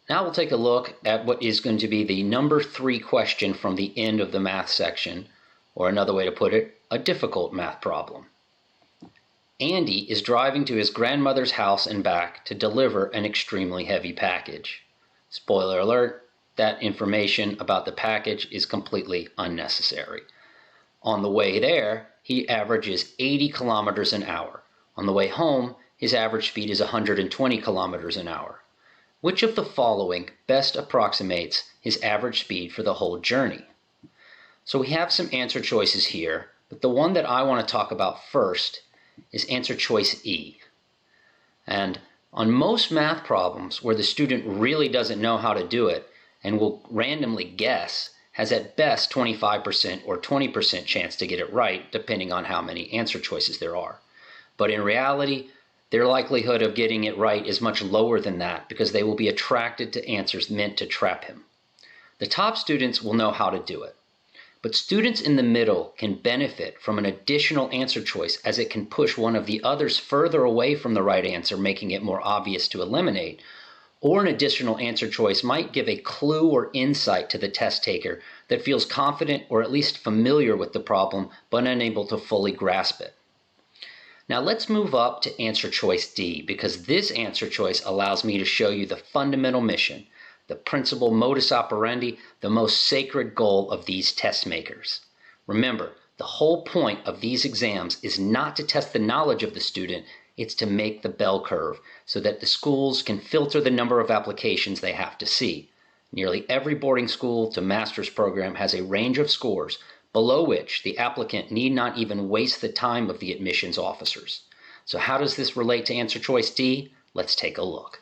Now we'll take a look at what is going to be the number 3 question from the end of the math section, or another way to put it, a difficult math problem. Andy is driving to his grandmother's house and back to deliver an extremely heavy package. Spoiler alert, that information about the package is completely unnecessary. On the way there, he averages 80 kilometers an hour. On the way home, his average speed is 120 kilometers an hour. Which of the following best approximates his average speed for the whole journey? So we have some answer choices here, but the one that I want to talk about first is answer choice E. And on most math problems where the student really doesn't know how to do it and will randomly guess, has at best 25% or 20% chance to get it right, depending on how many answer choices there are. But in reality, their likelihood of getting it right is much lower than that because they will be attracted to answers meant to trap him. The top students will know how to do it, but students in the middle can benefit from an additional answer choice as it can push one of the others further away from the right answer, making it more obvious to eliminate, or an additional answer choice might give a clue or insight to the test taker that feels confident or at least familiar with the problem but unable to fully grasp it. Now let's move up to answer choice D, because this answer choice allows me to show you the fundamental mission, the principal modus operandi, the most sacred goal of these test makers. Remember, the whole point of these exams is not to test the knowledge of the student, it's to make the bell curve so that the schools can filter the number of applications they have to see. Nearly every boarding school to master's program has a range of scores below which the applicant need not even waste the time of the admissions officers. So how does this relate to answer choice D? Let's take a look.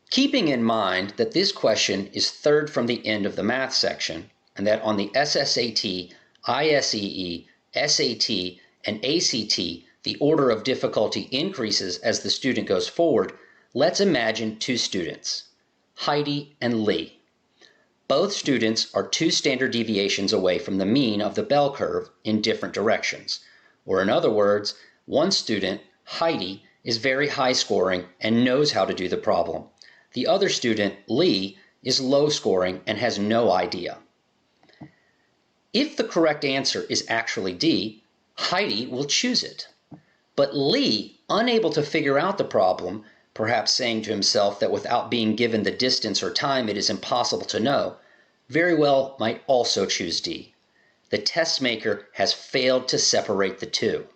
Keeping in mind that this question is third from the end of the math section, and that on the SSAT, ISEE, SAT, and ACT, the order of difficulty increases as the student goes forward, let's imagine two students, Heidi and Lee. Both students are 2 standard deviations away from the mean of the bell curve in different directions. Or in other words, one student, Heidi, is very high scoring and knows how to do the problem. The other student, Lee, is low scoring and has no idea. If the correct answer is actually D, Heidi will choose it. But Lee, unable to figure out the problem, perhaps saying to himself that without being given the distance or time it is impossible to know, very well might also choose D. The test maker has failed to separate the two.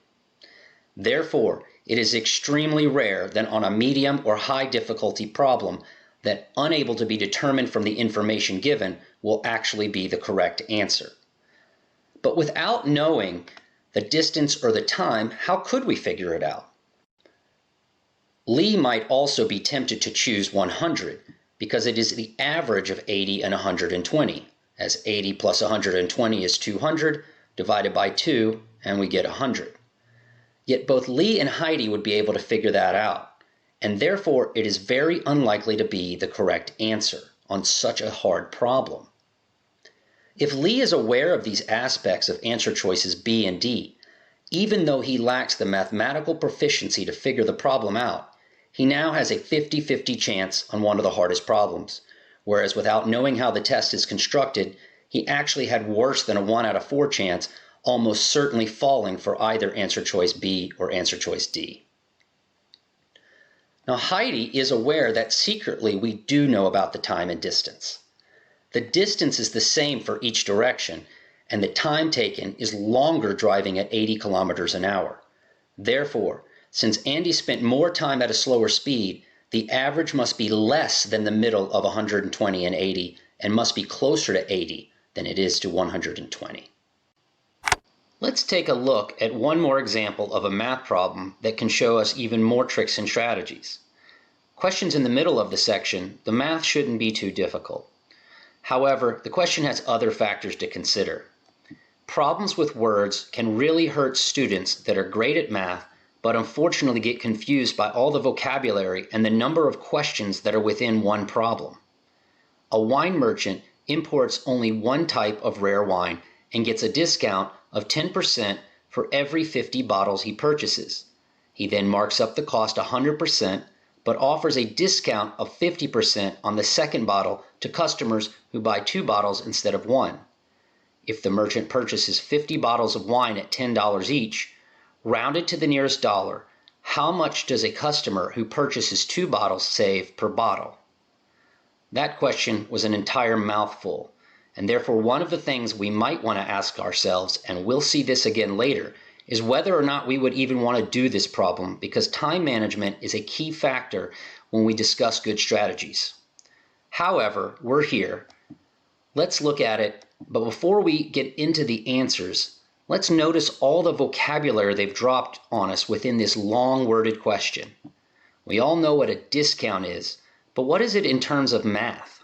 Therefore, it is extremely rare that on a medium or high difficulty problem that unable to be determined from the information given will actually be the correct answer. But without knowing the distance or the time, how could we figure it out? Lee might also be tempted to choose 100 because it is the average of 80 and 120, as 80 plus 120 is 200, divided by 2, and we get 100. Yet both Lee and Heidi would be able to figure that out, and therefore it is very unlikely to be the correct answer on such a hard problem. If Lee is aware of these aspects of answer choices B and D, even though he lacks the mathematical proficiency to figure the problem out, he now has a 50-50 chance on one of the hardest problems, whereas without knowing how the test is constructed, he actually had worse than a 1 out of 4 chance, almost certainly falling for either answer choice B or answer choice D. Now Heidi is aware that secretly we do know about the time and distance. The distance is the same for each direction, and the time taken is longer driving at 80 kilometers an hour. Therefore, since Andy spent more time at a slower speed, the average must be less than the middle of 120 and 80, and must be closer to 80 than it is to 120. Let's take a look at one more example of a math problem that can show us even more tricks and strategies. Questions in the middle of the section, the math shouldn't be too difficult. However, the question has other factors to consider. Problems with words can really hurt students that are great at math but unfortunately get confused by all the vocabulary and the number of questions that are within one problem. A wine merchant imports only one type of rare wine and gets a discount of 10% for every 50 bottles he purchases. He then marks up the cost 100%, but offers a discount of 50% on the second bottle to customers who buy 2 bottles instead of 1. If the merchant purchases 50 bottles of wine at $10 each, rounded to the nearest dollar, how much does a customer who purchases 2 bottles save per bottle? That question was an entire mouthful, and therefore one of the things we might want to ask ourselves, and we'll see this again later, is whether or not we would even want to do this problem, because time management is a key factor when we discuss good strategies. However, we're here. Let's look at it, but before we get into the answers, let's notice all the vocabulary they've dropped on us within this long-worded question. We all know what a discount is, but what is it in terms of math?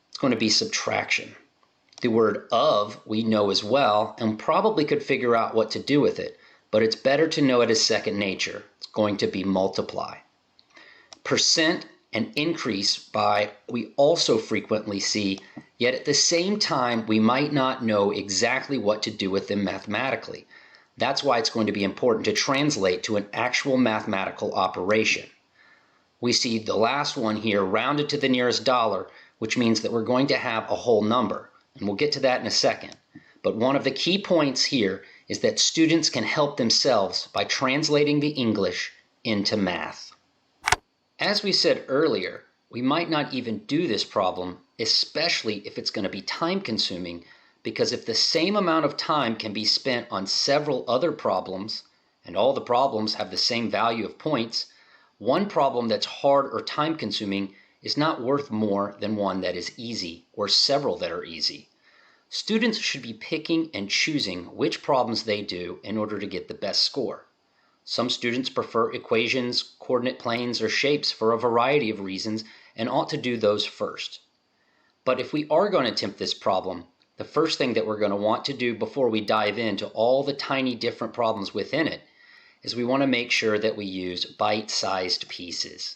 It's going to be subtraction. The word of we know as well and probably could figure out what to do with it, but it's better to know it as second nature. It's going to be multiply. Percent and increase by we also frequently see, yet at the same time we might not know exactly what to do with them mathematically. That's why it's going to be important to translate to an actual mathematical operation. We see the last one here rounded to the nearest dollar, which means that we're going to have a whole number. And we'll get to that in a second. But one of the key points here is that students can help themselves by translating the English into math. As we said earlier, we might not even do this problem, especially if it's going to be time-consuming, because if the same amount of time can be spent on several other problems, and all the problems have the same value of points, one problem that's hard or time-consuming is not worth more than one that is easy, or several that are easy. Students should be picking and choosing which problems they do in order to get the best score. Some students prefer equations, coordinate planes, or shapes for a variety of reasons and ought to do those first. But if we are going to attempt this problem, the first thing that we're going to want to do before we dive into all the tiny different problems within it is we want to make sure that we use bite-sized pieces.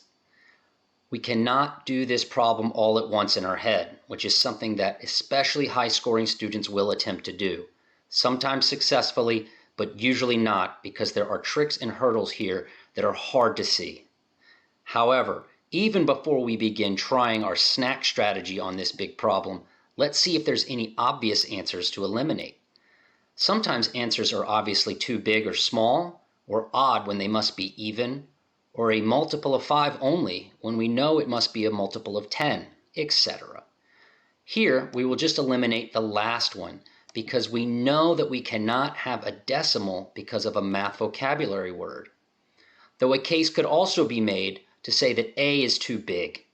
We cannot do this problem all at once in our head, which is something that especially high-scoring students will attempt to do, sometimes successfully, but usually not, because there are tricks and hurdles here that are hard to see. However, even before we begin trying our snack strategy on this big problem, let's see if there's any obvious answers to eliminate. Sometimes answers are obviously too big or small, or odd when they must be even, or a multiple of 5 only when we know it must be a multiple of 10, etc. Here, we will just eliminate the last one because we know that we cannot have a decimal because of a math vocabulary word. Though a case could also be made to say that A is too big.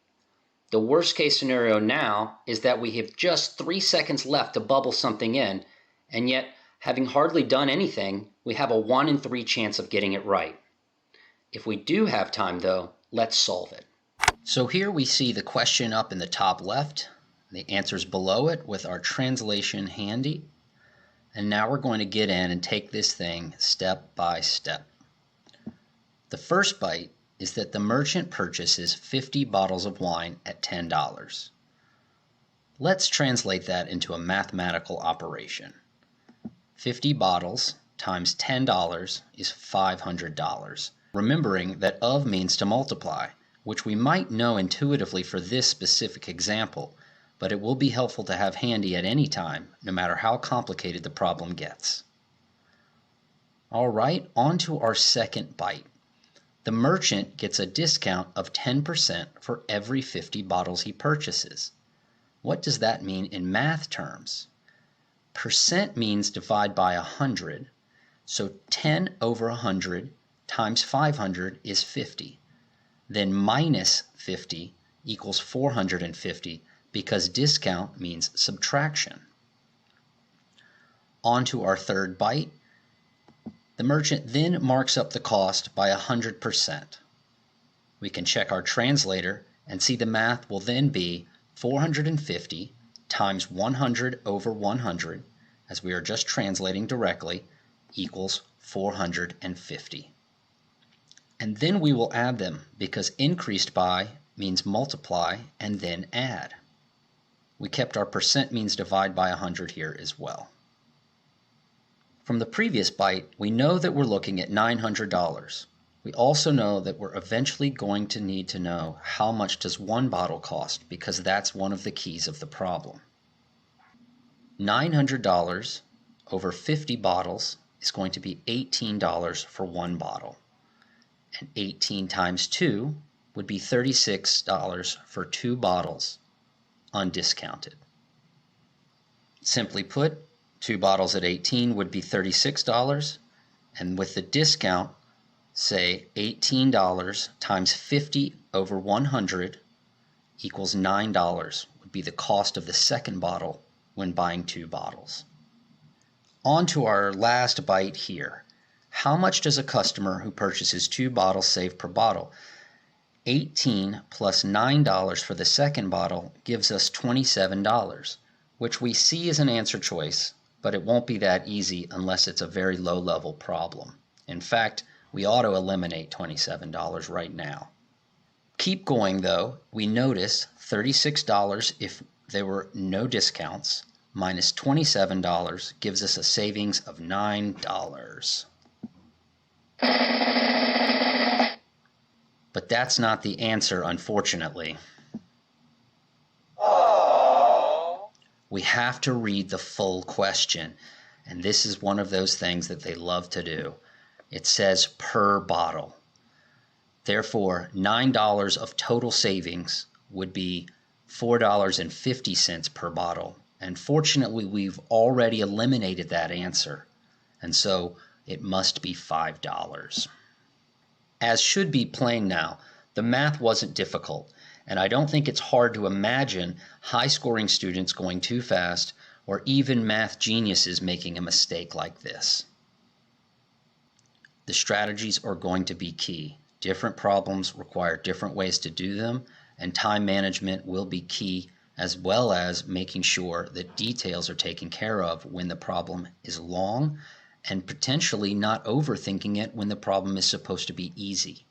The worst case scenario now is that we have just 3 seconds left to bubble something in, and yet, having hardly done anything, we have a 1 in 3 chance of getting it right. If we do have time, though, let's solve it. So here we see the question up in the top left, the answers below it with our translation handy. And now we're going to get in and take this thing step by step. The first bite is that the merchant purchases 50 bottles of wine at $10. Let's translate that into a mathematical operation. 50 bottles times $10 is $500. Remembering that of means to multiply, which we might know intuitively for this specific example, but it will be helpful to have handy at any time, no matter how complicated the problem gets. All right, on to our second bite. The merchant gets a discount of 10% for every 50 bottles he purchases. What does that mean in math terms? Percent means divide by 100, so 10 over 100 times 500 is 50. Then minus 50 equals 450 because discount means subtraction. On to our third bite. The merchant then marks up the cost by 100%. We can check our translator and see the math will then be 450 times 100 over 100, as we are just translating directly, equals 450. And then we will add them because increased by means multiply and then add. We kept our percent means divide by 100 here as well. From the previous bite, we know that we're looking at $900. We also know that we're eventually going to need to know how much does one bottle cost, because that's one of the keys of the problem. $900 over 50 bottles is going to be $18 for one bottle. And 18 times 2 would be $36 for 2 bottles, undiscounted. Simply put, 2 bottles at 18 would be $36, and with the discount, say $18 times 50 over 100 equals $9 would be the cost of the second bottle when buying 2 bottles. On to our last bite here. How much does a customer who purchases 2 bottles save per bottle? 18 plus $9 for the second bottle gives us $27, which we see as an answer choice, but it won't be that easy unless it's a very low-level problem. In fact, we ought to eliminate $27 right now. Keep going though. We notice $36 if there were no discounts, minus $27 gives us a savings of $9. But that's not the answer, unfortunately. We have to read the full question, and this is one of those things that they love to do. It says per bottle. Therefore, $9 of total savings would be $4.50 per bottle. And fortunately, we've already eliminated that answer, and so it must be $5. As should be plain now, the math wasn't difficult, and I don't think it's hard to imagine high-scoring students going too fast or even math geniuses making a mistake like this. The strategies are going to be key. Different problems require different ways to do them, and time management will be key, as well as making sure that details are taken care of when the problem is long, and potentially not overthinking it when the problem is supposed to be easy.